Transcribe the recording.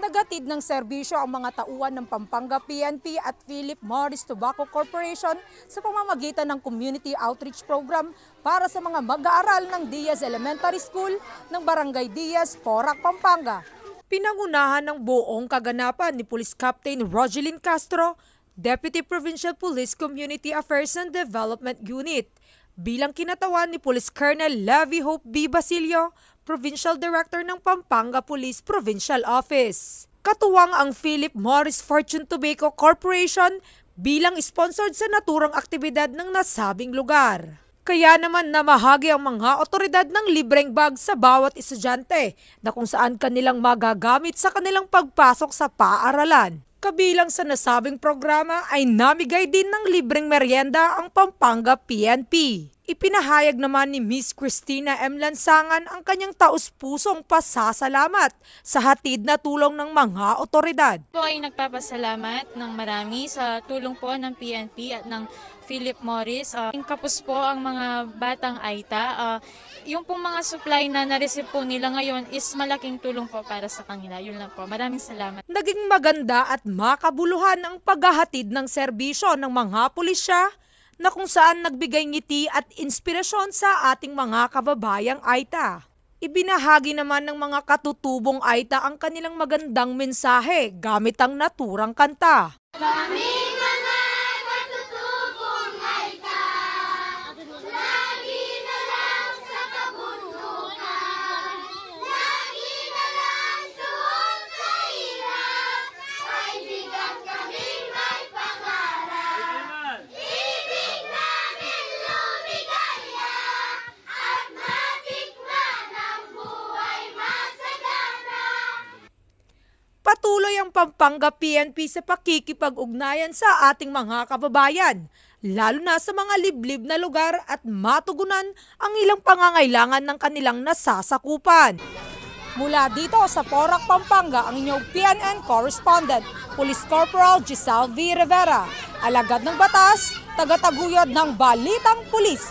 Nagatid ng serbisyo ang mga tauhan ng Pampanga PNP at Philip Morris Tobacco Corporation sa pamamagitan ng Community Outreach Program para sa mga mag-aaral ng Diaz Elementary School ng Barangay Diaz, Porac, Pampanga. Pinangunahan ng buong kaganapan ni Police Captain Rogelyn Castro, Deputy Provincial Police Community Affairs and Development Unit, bilang kinatawan ni Police Colonel Levy Hope B. Basilio, Provincial Director ng Pampanga Police Provincial Office. Katuwang ang Philip Morris Fortune Tobacco Corporation bilang sponsored sa naturang aktibidad ng nasabing lugar. Kaya naman namahagi ang mga otoridad ng libreng bag sa bawat estudyante na kung saan kanilang magagamit sa kanilang pagpasok sa paaralan. Kabilang sa nasabing programa ay namigay din ng libreng merienda ang Pampanga PNP. Ipinahayag naman ni Miss Cristina M. Lansangan ang kanyang taus-pusong pasasalamat sa hatid na tulong ng mga otoridad. Po ay nagpapasalamat ng marami sa tulong po ng PNP at ng Philip Morris. Kapos po ang mga batang Aita. Yung pong mga supply na na-receive po nila ngayon is malaking tulong po para sa kanila. Yun lang po. Maraming salamat. Naging maganda at makabuluhan ang paghahatid ng serbisyo ng mga pulisya na kung saan nagbigay ngiti at inspirasyon sa ating mga kababayang Aita. Ibinahagi naman ng mga katutubong Aita ang kanilang magandang mensahe gamit ang naturang kanta. Kaming mga katutubong Aita, lagi na lang sa kabundukan, lagi na lang suot sa hirap, kaibigan kaming may pangarap. Ibig namin lumigaya at matikman ang buhay masagana. Patuloy ang Pampanga PNP sa pakikipag-ugnayan sa ating mga kababayan, lalo na sa mga liblib na lugar at matugunan ang ilang pangangailangan ng kanilang nasasakupan. Mula dito sa Porac, Pampanga, ang inyong PNN correspondent, Police Corporal Giselle V. Rivera, alagad ng batas, tagataguyod ng Balitang Pulis.